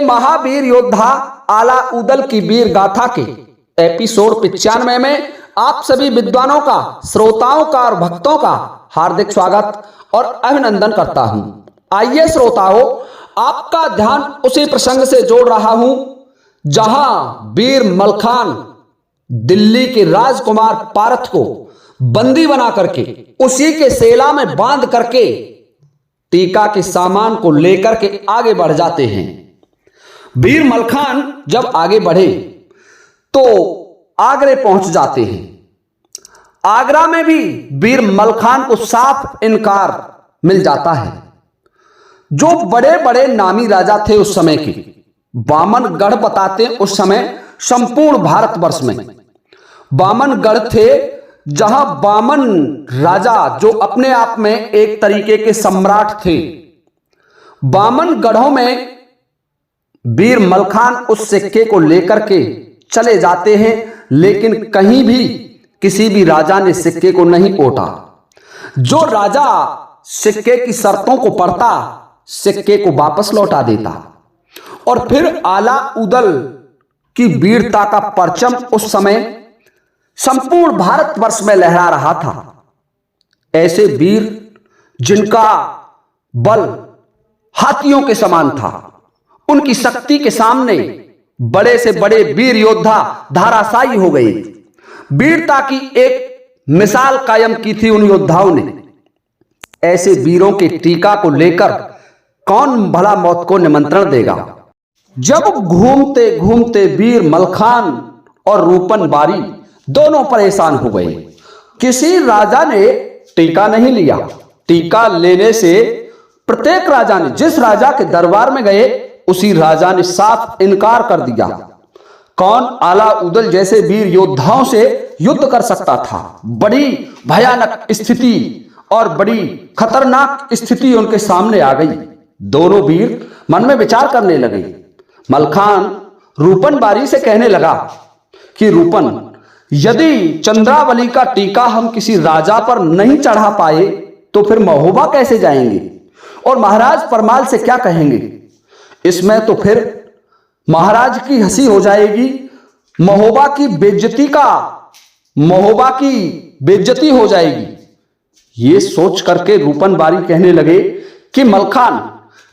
महावीर योद्धा आला उदल की वीर गाथा के एपिसोड 95 में आप सभी विद्वानों का, श्रोताओं का और भक्तों का हार्दिक स्वागत और अभिनंदन करता हूं। आइए श्रोताओं, आपका ध्यान उसी प्रसंग से जोड़ रहा हूं जहां वीर मलखान दिल्ली के राजकुमार पारथ को बंदी बना करके उसी के सेला में बांध करके टीका के सामान को लेकर के आगे बढ़ जाते हैं। वीर मलखान जब आगे बढ़े तो आगरे पहुंच जाते हैं। आगरा में भी वीर मलखान को साफ इनकार मिल जाता है। जो बड़े बड़े नामी राजा थे उस समय के, बामनगढ़ बताते उस समय संपूर्ण भारतवर्ष में बामनगढ़ थे, जहां बामन राजा जो अपने आप में एक तरीके के सम्राट थे। बामनगढ़ों में वीर मलखान उस सिक्के को लेकर के चले जाते हैं, लेकिन कहीं भी किसी भी राजा ने सिक्के को नहीं ओटा। जो राजा सिक्के की शर्तों को पढ़ता, सिक्के को वापस लौटा देता। और फिर आला उदल की वीरता का परचम उस समय संपूर्ण भारतवर्ष में लहरा रहा था। ऐसे वीर जिनका बल हाथियों के समान था, उनकी शक्ति के सामने बड़े से बड़े वीर योद्धा धाराशायी हो गए। वीरता की एक मिसाल कायम की थी उन योद्धाओं ने। ऐसे वीरों के टीका को लेकर कौन भला मौत को निमंत्रण देगा। जब घूमते घूमते वीर मलखान और रूपन बारी दोनों परेशान हो गए। किसी राजा ने टीका नहीं लिया। टीका लेने से प्रत्येक राजा ने, जिस राजा के दरबार में गए उसी राजा ने साफ इनकार कर दिया। कौन आला उदल जैसे वीर योद्धाओं से युद्ध कर सकता था। बड़ी भयानक स्थिति और बड़ी खतरनाक स्थिति उनके सामने आ गई। दोनों वीर मन में विचार करने लगे। मलखान रूपन बारी से कहने लगा कि रूपन, यदि चंद्रावली का टीका हम किसी राजा पर नहीं चढ़ा पाए तो फिर महोबा कैसे जाएंगे और महाराज परमाल से क्या कहेंगे। इसमें तो फिर महाराज की हंसी हो जाएगी। महोबा की बेइज्जती हो जाएगी। ये सोच करके रूपन बारी कहने लगे कि मलखान,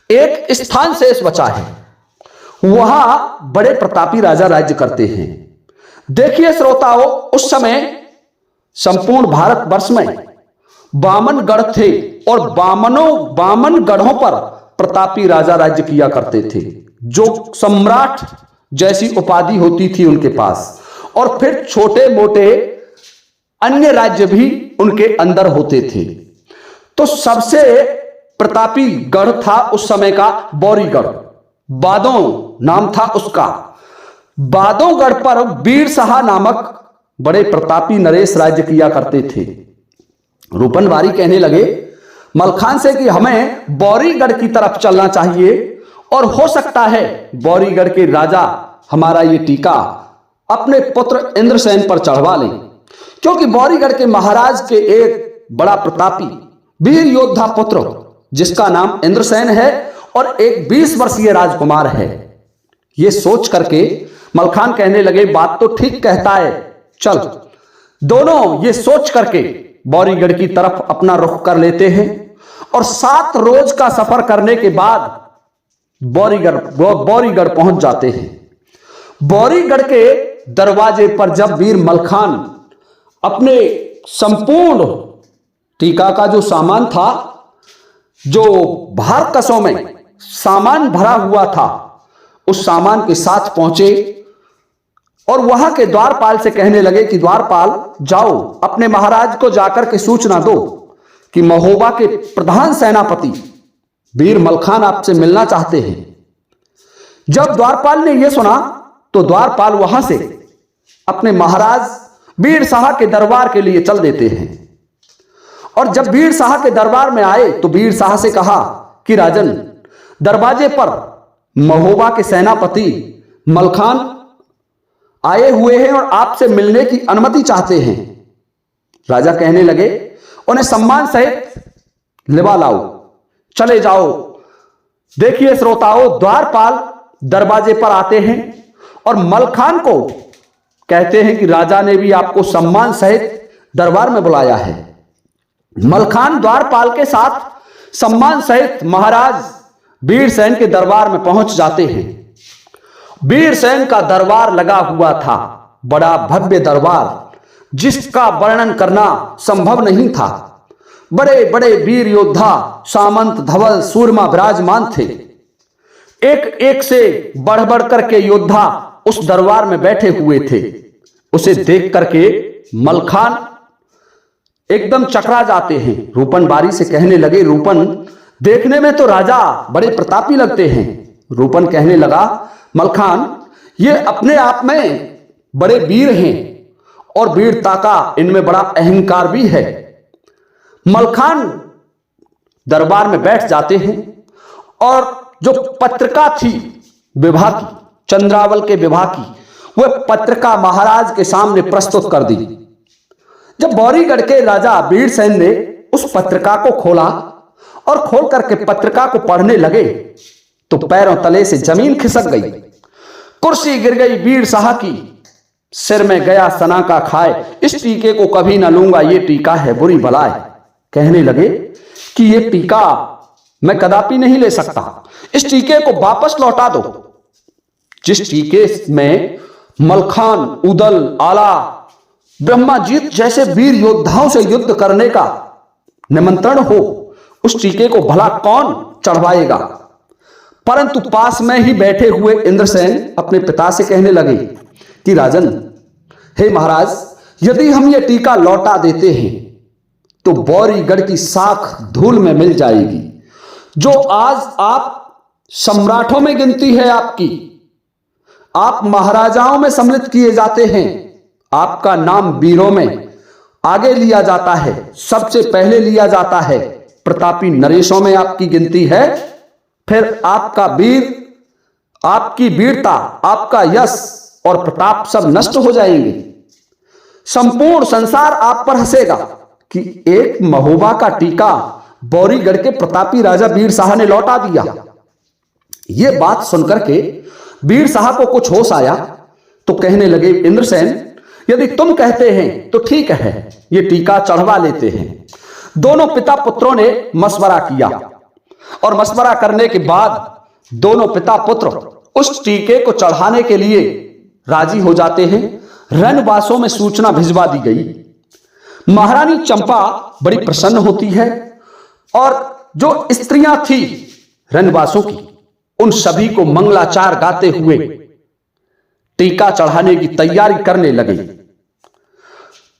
एक स्थान शेष बचा है, वहां बड़े प्रतापी राजा राज्य करते हैं। देखिए श्रोताओं, उस समय संपूर्ण भारतवर्ष में बामनगढ़ थे और बामनगढ़ों पर प्रतापी राजा राज्य किया करते थे, जो सम्राट जैसी उपाधि होती थी उनके पास। और फिर छोटे मोटे अन्य राज्य भी उनके अंदर होते थे। तो सबसे प्रतापी गढ़ था उस समय का बौरीगढ़। बादों नाम था उसका। बादोगढ़ पर वीर शाह नामक बड़े प्रतापी नरेश राज्य किया करते थे। रूपन बारी कहने लगे मलखान से कि हमें बौरीगढ़ की तरफ चलना चाहिए और हो सकता है बौरीगढ़ के राजा हमारा ये टीका अपने पुत्र इंद्रसेन पर चढ़वा लें, क्योंकि बौरीगढ़ के महाराज के एक बड़ा प्रतापी वीर योद्धा पुत्र जिसका नाम इंद्रसेन है और एक 20 वर्षीय राजकुमार है। ये सोच करके मलखान कहने लगे, बात तो ठीक कहता है, चल। दोनों ये सोच करके बौरीगढ़ की तरफ अपना रुख कर लेते हैं और 7 रोज का सफर करने के बाद बौरीगढ़ पहुंच जाते हैं। बौरीगढ़ के दरवाजे पर जब वीर मलखान अपने संपूर्ण टीका का जो सामान था, जो भार कसों में सामान भरा हुआ था, उस सामान के साथ पहुंचे और वहां के द्वारपाल से कहने लगे कि द्वारपाल, जाओ अपने महाराज को जाकर के सूचना दो कि महोबा के प्रधान सेनापति वीर मलखान आपसे मिलना चाहते हैं। जब द्वारपाल ने यह सुना तो द्वारपाल वहां से अपने महाराज वीर शाह के दरबार के लिए चल देते हैं। और जब वीर शाह के दरबार में आए तो वीर शाह से कहा कि राजन, दरवाजे पर महोबा के सेनापति मलखान आए हुए हैं और आपसे मिलने की अनुमति चाहते हैं। राजा कहने लगे, उन्हें सम्मान सहित लिवा लाओ, चले जाओ। देखिए श्रोताओं, द्वारपाल दरवाजे पर आते हैं और मलखान को कहते हैं कि राजा ने भी आपको सम्मान सहित दरबार में बुलाया है। मलखान द्वारपाल के साथ सम्मान सहित महाराज वीरसेन के दरबार में पहुंच जाते हैं। वीरसेन का दरबार लगा हुआ था, बड़ा भव्य दरबार जिसका वर्णन करना संभव नहीं था। बड़े बड़े वीर योद्धा, सामंत, धवल, सूरमा विराजमान थे। एक एक से बढ़ बढ़ करके योद्धा उस दरबार में बैठे हुए थे। उसे देख करके मलखान एकदम चकरा जाते हैं। रूपन बारी से कहने लगे, रूपन देखने में तो राजा बड़े प्रतापी लगते हैं। रूपन कहने लगा, मलखान ये अपने आप में बड़े वीर हैं और वीरता का इनमें बड़ा अहंकार भी है। मलखान दरबार में बैठ जाते हैं और जो पत्रिका थी विवाह की, चंद्रावल के विवाह की, वह पत्रिका महाराज के सामने प्रस्तुत कर दी। जब बौरीगढ़ के राजा वीरसेन ने उस पत्रिका को खोला और खोल करके पत्रिका को पढ़ने लगे तो पैरों तले से जमीन खिसक गई, कुर्सी गिर गई वीर शाह की। सिर में गया सना का खाए, इस टीके को कभी ना लूंगा, ये टीका है बुरी बलाए। कहने लगे कि ये टीका मैं कदापि नहीं ले सकता, इस टीके को वापस लौटा दो। जिस टीके में मलखान, उदल, आला, ब्रह्माजीत जैसे वीर योद्धाओं से युद्ध करने का निमंत्रण हो, उस टीके को भला कौन चढ़वाएगा। परंतु पास में ही बैठे हुए इंद्रसेन अपने पिता से कहने लगे कि राजन, हे महाराज, यदि हम ये टीका लौटा देते हैं तो बौरीगढ़ की साख धूल में मिल जाएगी। जो आज आप सम्राटों में गिनती है आपकी, आप महाराजाओं में सम्मिलित किए जाते हैं, आपका नाम वीरों में आगे लिया जाता है, सबसे पहले लिया जाता है, प्रतापी नरेशों में आपकी गिनती है। फिर आपका वीर, आपकी वीरता, आपका यश और प्रताप सब नष्ट हो जाएंगे। संपूर्ण संसार आप पर हंसेगा कि एक महोबा का टीका बौरीगढ़ के प्रतापी राजा वीर शाह ने लौटा दिया। यह बात सुनकर के वीर शाह को कुछ होश आया तो कहने लगे, इंद्रसेन यदि तुम कहते हैं तो ठीक है, ये टीका चढ़वा लेते हैं। दोनों पिता पुत्रों ने मशवरा किया और मशवरा करने के बाद दोनों पिता पुत्र उस टीके को चढ़ाने के लिए राजी हो जाते हैं। रणवासों में सूचना भिजवा दी गई। महारानी चंपा बड़ी प्रसन्न होती है और जो स्त्रियां थी रणवासों की, उन सभी को मंगलाचार गाते हुए टीका चढ़ाने की तैयारी करने लगे।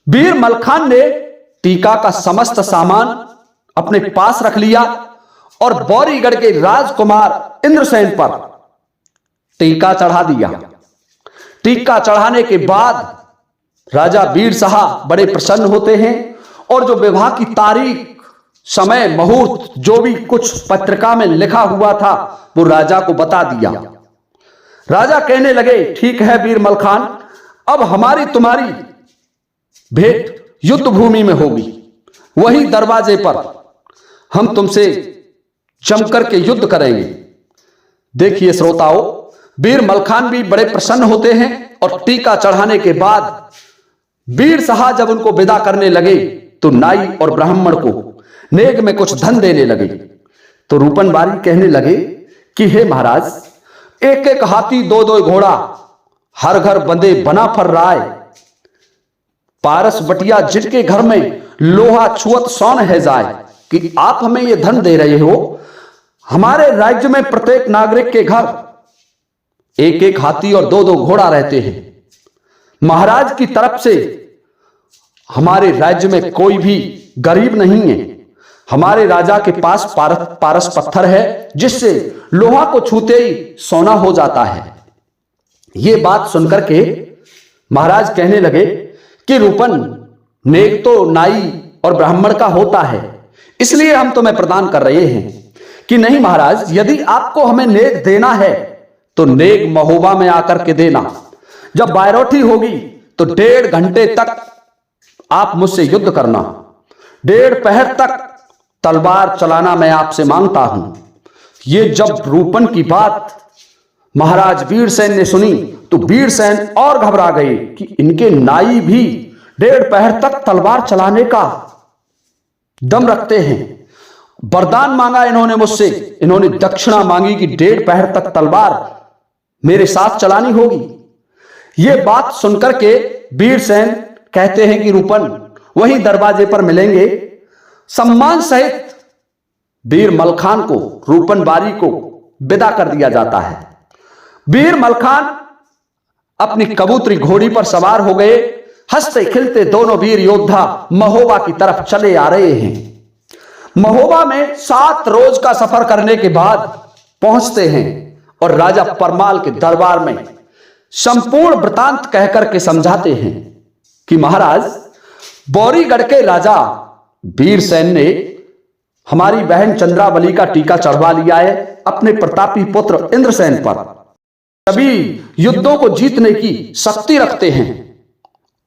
वीर मलखान ने टीका का समस्त सामान अपने पास रख लिया और बौरीगढ़ के राजकुमार इंद्रसेन पर टीका चढ़ा दिया। टीका चढ़ाने के बाद राजा वीर शाह बड़े प्रसन्न होते हैं और जो विवाह की तारीख, समय, मुहूर्त, जो भी कुछ पत्रिका में लिखा हुआ था वो राजा को बता दिया। राजा कहने लगे, ठीक है वीर मलखान, अब हमारी तुम्हारी भेंट युद्ध भूमि में होगी, वही दरवाजे पर हम तुमसे जमकर के युद्ध करेंगे। देखिए श्रोताओं, वीर मलखान भी बड़े प्रसन्न होते हैं और टीका चढ़ाने के बाद वीर शाह जब उनको विदा करने लगे तो नाई और ब्राह्मण को नेग में कुछ धन देने लगे। तो रूपन बारी कहने लगे कि हे महाराज, एक एक हाथी, दो दो घोड़ा, हर घर बंदे बना फर रहा है। पारस बटिया जिनके घर में लोहा छुअत सौन है जाए कि आप हमें यह धन दे रहे हो। हमारे राज्य में प्रत्येक नागरिक के घर एक एक हाथी और दो दो घोड़ा रहते हैं। महाराज की तरफ से हमारे राज्य में कोई भी गरीब नहीं है। हमारे राजा के पास पारस पत्थर है जिससे लोहा को छूते ही सोना हो जाता है। यह बात सुनकर के महाराज कहने लगे कि रूपन, नेग तो नाई और ब्राह्मण का होता है, इसलिए हम तुम्हें प्रदान कर रहे हैं। कि नहीं महाराज, यदि आपको हमें नेग देना है तो नेग महोबा में आकर के देना। जब बायरोठी होगी तो 1.5 घंटे तक आप मुझसे युद्ध करना। 1.5 पहर तक तलवार चलाना मैं आपसे मांगता हूं। ये जब रूपन की बात महाराज वीरसेन ने सुनी तो वीरसेन और घबरा गए कि इनके नाई भी 1.5 पहर तक तलवार चलाने का दम रखते हैं। वरदान मांगा इन्होंने मुझसे, इन्होंने दक्षिणा मांगी कि 1.5 पहर तक तलवार मेरे साथ चलानी होगी। यह बात सुनकर के वीरसेन कहते हैं कि रूपन वही दरवाजे पर मिलेंगे। सम्मान सहित वीर मलखान को, रूपन बारी को विदा कर दिया जाता है। वीर मलखान अपनी कबूतरी घोड़ी पर सवार हो गए। हंसते खिलते दोनों वीर योद्धा महोबा की तरफ चले आ रहे हैं। महोबा में 7 रोज का सफर करने के बाद पहुंचते हैं और राजा परमाल के दरबार में संपूर्ण वृतांत कहकर के समझाते हैं कि महाराज, बौरीगढ़ के राजा वीरसेन ने हमारी बहन चंद्रावली का टीका चढ़वा लिया है अपने प्रतापी पुत्र इंद्रसेन पर। सभी युद्धों को जीतने की शक्ति रखते हैं।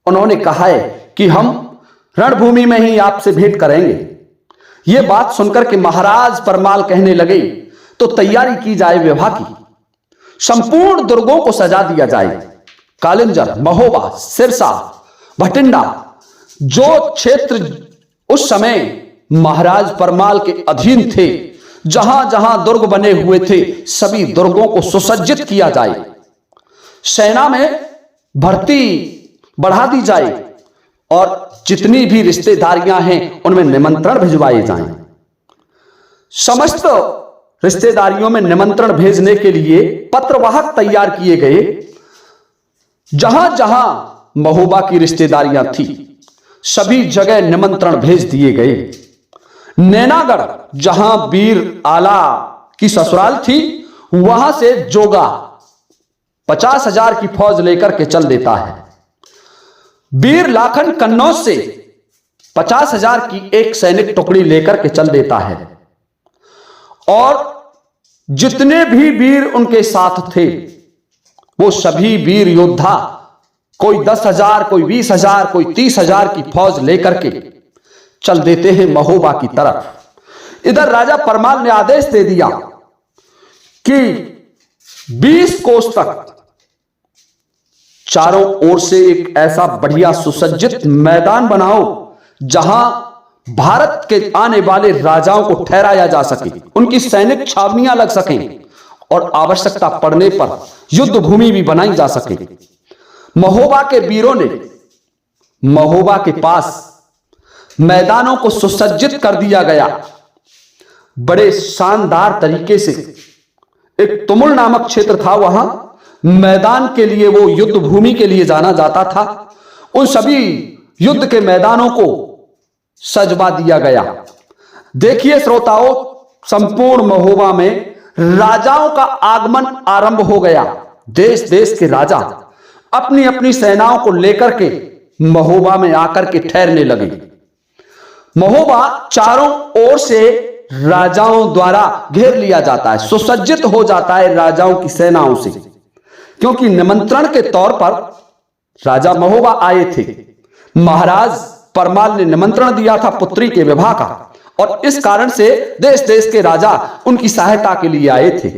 उन्होंने कहा है कि हम रणभूमि में ही आपसे भेंट करेंगे। यह बात सुनकर के महाराज परमाल कहने लगे, तो तैयारी की जाए विवाह की। संपूर्ण दुर्गों को सजा दिया जाए। कालिंजर, महोबा, सिरसा, भटिंडा, जो क्षेत्र उस समय महाराज परमाल के अधीन थे, जहां जहां दुर्ग बने हुए थे, सभी दुर्गों को सुसज्जित किया जाए। सेना में भर्ती बढ़ा दी जाए और जितनी भी रिश्तेदारियां हैं उनमें निमंत्रण भिजवाए जाएं। समस्त रिश्तेदारियों में निमंत्रण भेजने के लिए पत्रवाहक तैयार किए गए। जहां जहां महोबा की रिश्तेदारियां थी, सभी जगह निमंत्रण भेज दिए गए। नैनागढ़, जहां वीर आला की ससुराल थी, वहां से जोगा 50,000 की फौज लेकर के चल देता है। वीर लाखन कन्नौज से 50,000 की एक सैनिक टुकड़ी लेकर के चल देता है और जितने भी वीर उनके साथ थे वो सभी वीर योद्धा, कोई 10,000, कोई 20,000, कोई 30,000 की फौज लेकर के चल देते हैं महोबा की तरफ। इधर राजा परमाल ने आदेश दे दिया कि 20 कोस तक चारों ओर से एक ऐसा बढ़िया सुसज्जित मैदान बनाओ जहां भारत के आने वाले राजाओं को ठहराया जा सके, उनकी सैनिक छावनियां लग सकें और आवश्यकता पड़ने पर युद्ध भूमि भी बनाई जा सके। महोबा के वीरों ने महोबा के पास मैदानों को सुसज्जित कर दिया गया। बड़े शानदार तरीके से एक तुमुल नामक क्षेत्र था, वहां मैदान के लिए, वो युद्ध भूमि के लिए जाना जाता था। उन सभी युद्ध के मैदानों को सजवा दिया गया। देखिए श्रोताओं, संपूर्ण महोबा में राजाओं का आगमन आरंभ हो गया। देश देश के राजा अपनी अपनी सेनाओं को लेकर के महोबा में आकर के ठहरने लगे। महोबा चारों ओर से राजाओं द्वारा घेर लिया जाता है, सुसज्जित हो जाता है राजाओं की सेनाओं से, क्योंकि निमंत्रण के तौर पर राजा महोबा आए थे। महाराज परमाल ने निमंत्रण दिया था पुत्री के विवाह का और इस कारण से देश देश के राजा उनकी सहायता के लिए आए थे।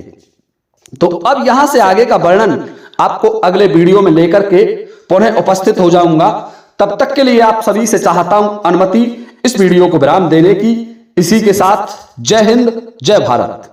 तो अब यहां से आगे का वर्णन आपको अगले वीडियो में लेकर के पुनः उपस्थित हो जाऊंगा। तब तक के लिए आप सभी से चाहता हूं अनुमति इस वीडियो को विराम देने की। इसी के साथ जय हिंद, जय भारत।